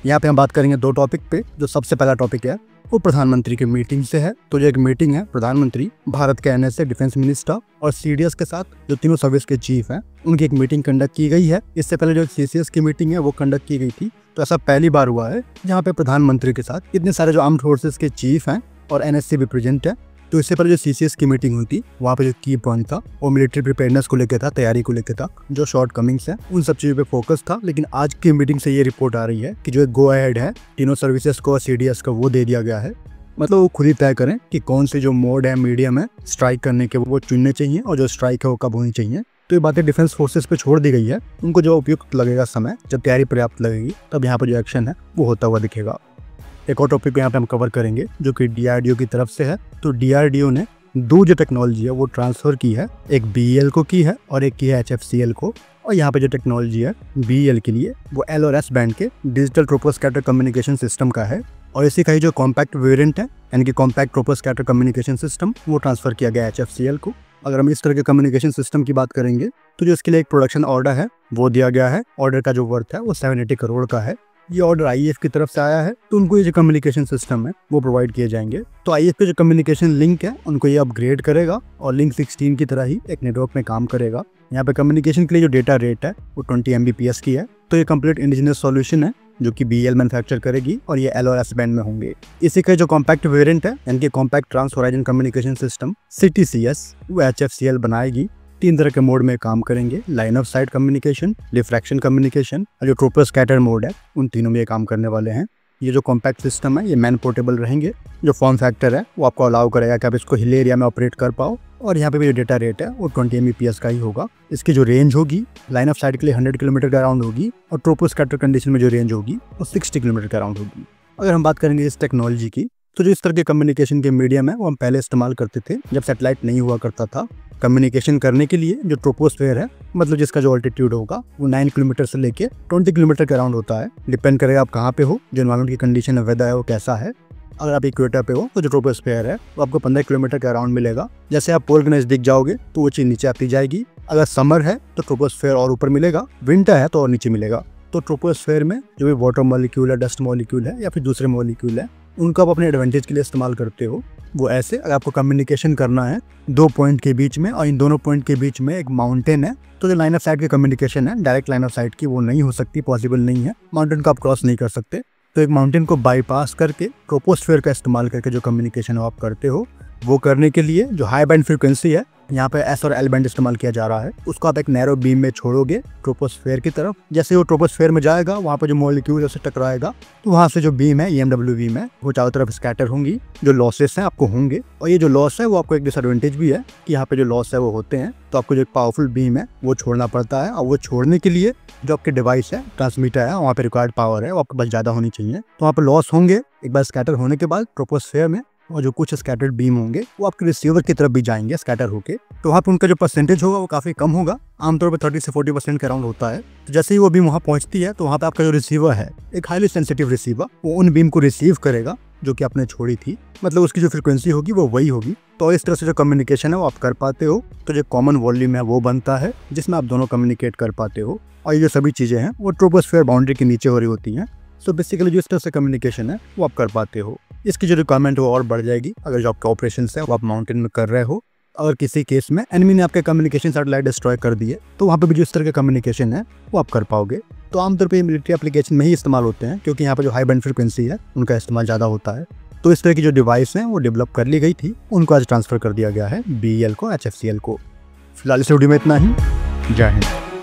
यहाँ पे हम बात करेंगे दो टॉपिक पे। जो सबसे पहला टॉपिक है वो प्रधानमंत्री की मीटिंग से है। तो जो एक मीटिंग है प्रधानमंत्री, भारत के एनएसए, डिफेंस मिनिस्टर और सीडीएस के साथ जो तीनों सर्विस के चीफ हैं उनकी एक मीटिंग कंडक्ट की गई है। इससे पहले जो सीसीएस की मीटिंग है वो कंडक्ट की गई थी। तो ऐसा पहली बार हुआ है जहाँ पे प्रधानमंत्री के साथ इतने सारे जो आर्म्ड फोर्सेस के चीफ हैं और एनएससी भी प्रेजेंट है। तो इससे पहले जो सीसीएस की मीटिंग हुई थी वहाँ पे जो की पॉइंट था वो मिलिट्री प्रिपेयरनेस को लेकर था, तैयारी को लेकर था, जो शॉर्ट कमिंग्स है उन सब चीज़ों पे फोकस था। लेकिन आज की मीटिंग से ये रिपोर्ट आ रही है कि जो एक गो अहेड है तीनों सर्विसेज को और सीडीएस को वो दे दिया गया है। मतलब वो खुद ही तय करें कि कौन से जो मोड है, मीडियम है स्ट्राइक करने के वो चुनने चाहिए और जो स्ट्राइक है वो कब होनी चाहिए। तो ये बातें डिफेंस फोर्सेस पे छोड़ दी गई है। उनको जो उपयुक्त लगेगा समय, जब तैयारी पर्याप्त लगेगी, तब यहाँ पर जो एक्शन है वो होता हुआ दिखेगा। एक और टॉपिक यहाँ पे हम कवर करेंगे जो कि डीआरडीओ की तरफ से है। तो डीआरडीओ ने दो जो टेक्नोलॉजी है वो ट्रांसफर की है, एक बीईएल को की है और एक की है एचएफसीएल को। और यहाँ पे जो टेक्नोलॉजी है बीईएल के लिए वो एल और एस बैंड के डिजिटल ट्रोपोस्कैटर कम्युनिकेशन सिस्टम का है। और इसी का ही जो कॉम्पैक्ट वेरिएंट है यानी कि कॉम्पैक्ट ट्रोपोस्कैटर कम्युनिकेशन सिस्टम वो ट्रांसफर किया गया एचएफसीएल को। अगर हम इस तरह के कम्युनिकेशन सिस्टम की बात करेंगे तो जो इसके लिए एक प्रोडक्शन ऑर्डर है वो दिया गया है। ऑर्डर का जो वर्थ है वो 780 करोड़ का है। ये ऑर्डर आईएएफ की तरफ से आया है। तो उनको ये जो कम्युनिकेशन सिस्टम है वो प्रोवाइड किए जाएंगे। तो आईएएफ के जो कम्युनिकेशन लिंक है उनको ये अपग्रेड करेगा और लिंक 16 की तरह ही एक नेटवर्क में काम करेगा। यहाँ पे कम्युनिकेशन के लिए जो डेटा रेट है वो 20 Mbps की है। तो ये कंप्लीट इंडिजिनस सॉल्यूशन है जो कि बीईएल मैन्युफैक्चर करेगी और ये एल और एस बैंड में होंगे। इसी का जो कॉम्पैक्ट वेरिएंट है यानी कि compact trans horizon communication system CTCS वो एचएफसीएल बनाएगी। 3 तरह के मोड में काम करेंगे, line of sight communication, diffraction communication और जो ट्रोपोस्कैटर मोड है उन तीनों में ये काम करने वाले हैं। ये जो कॉम्पैक्ट सिस्टम है ये मैन पोर्टेबल रहेंगे। जो फॉर्म फैक्टर है वो आपको अलाउ करेगा कि आप इसको हिल एरिया में ऑपरेट कर पाओ। और यहाँ पे भी जो डेटा रेट है वो 20 Mbps का ही होगा। इसकी जो रेंज होगी लाइन ऑफ साइट के लिए 100 किलोमीटर के अराउंड होगी और ट्रोपोस्कैटर कंडीशन में जो रेंज होगी वो 60 किलोमीटर के अराउंड होगी। अगर हम बात करेंगे इस टेक्नोलॉजी की तो जो इस तरह के कम्युनिकेशन के मीडियम है वो हम पहले इस्तेमाल करते थे जब सैटेलाइट नहीं हुआ करता था। कम्युनिकेशन करने के लिए जो ट्रोपोस्फेयर है मतलब जिसका जो ऑल्टीट्यूड होगा वो 9 किलोमीटर से लेके 20 किलोमीटर के अराउंड होता है। डिपेंड करेगा आप कहाँ पे हो, जो एनवायरमेंट की कंडीशन है, वेदर है वो कैसा है। अगर आप इक्वेटर पे हो तो जो ट्रोपोस्फेयर है वो आपको 15 किलोमीटर के अराउंड मिलेगा। जैसे आप पोल के नजदीक जाओगे तो वो चीज़ नीचे आती जाएगी। अगर समर है तो ट्रोपोस्फेयर और ऊपर मिलेगा, विंटर है तो और नीचे मिलेगा। तो ट्रोपोस्फेयर में जो भी वाटर मॉलिक्यूल है, डस्ट मॉलिक्यूल है या फिर दूसरे मॉलिक्यूल है उनको आप अपने एडवांटेज के लिए इस्तेमाल करते हो। वो ऐसे अगर आपको कम्युनिकेशन करना है 2 पॉइंट के बीच में और इन दोनों पॉइंट के बीच में एक माउंटेन है तो जो लाइन ऑफ साइट की कम्युनिकेशन है डायरेक्ट लाइन ऑफ साइट की वो नहीं हो सकती, पॉसिबल नहीं है। माउंटेन को आप क्रॉस नहीं कर सकते। तो एक माउंटेन को बाईपास करके ट्रोपोस्फेयर का इस्तेमाल करके जो कम्युनिकेशन आप करते हो वो करने के लिए जो हाई बैंड फ्रीक्वेंसी है यहाँ पे एस और एल बैंड इस्तेमाल किया जा रहा है उसको आप एक नैरो बीम में छोड़ोगे ट्रोपोस्फेयर की तरफ। जैसे वो ट्रोपोस्फेयर में जाएगा वहाँ पे जो मॉलिक्यूल है उससे टकराएगा तो वहाँ से जो बीम है EMW बीम है वो चारों तरफ स्कैटर होंगी। जो लॉसेस हैं आपको होंगे और ये जो लॉस है वो आपको एक डिसएडवांटेज भी है कि यहाँ पे जो लॉस है वो होते हैं तो आपको जो एक पावरफुल बीम है वो छोड़ना पड़ता है। और वो छोड़ने के लिए जो आपके डिवाइस है, ट्रांसमीटर है, वहाँ पे रिक्वायर्ड पावर है वो आपके पास ज़्यादा होनी चाहिए। तो वहाँ पे लॉस होंगे एक बार स्कैटर होने के बाद ट्रोपोस्फेयर में और जो कुछ स्कैटर्ड बीम होंगे वो आपके रिसीवर की तरफ भी जाएंगे स्कैटर होके। तो वहाँ पे उनका जो परसेंटेज होगा वो काफ़ी कम होगा, आमतौर पे 30 से 40% के अराउंड होता है। तो जैसे ही वो बीम वहाँ पहुँचती है तो वहाँ पे आपका जो रिसीवर है एक हाईली सेंसिटिव रिसीवर वो उन बीम को रिसीव करेगा जो कि आपने छोड़ी थी। मतलब उसकी जो फ्रिक्वेंसी होगी वो वही होगी। तो इस तरह से जो कम्युनिकेशन है वो आप कर पाते हो। तो जो कॉमन वॉल्यूम है वो बनता है जिसमें आप दोनों कम्युनिकेट कर पाते हो। और ये जो सभी चीज़ें हैं वो ट्रोपोस्फेयर बाउंड्री के नीचे हो रही होती हैं। तो बेसिकली जो इस तरह से कम्युनिकेशन है वो आप कर पाते हो। इसकी जो रिक्वायरमेंट वो और बढ़ जाएगी अगर जो आपका ऑपरेशन है वो आप माउंटेन में कर रहे हो। अगर किसी केस में एनिमी ने आपके कम्युनिकेशन सैटेलाइट डिस्ट्रॉय कर दिए तो वहाँ पे भी जो इस तरह का कम्युनिकेशन है वो आप कर पाओगे। तो आमतौर पे मिलिट्री एप्लीकेशन में ही इस्तेमाल होते हैं क्योंकि यहाँ पे जो हाई बैंड फ्रीक्वेंसी है उनका इस्तेमाल ज़्यादा होता है। तो इस तरह की जो डिवाइस हैं वो डेवलप कर ली गई थी, उनको आज ट्रांसफ़र कर दिया गया है बीईएल को, एचएफसीएल को। फिलहाल इस वीडियो में इतना ही। जय हिंद।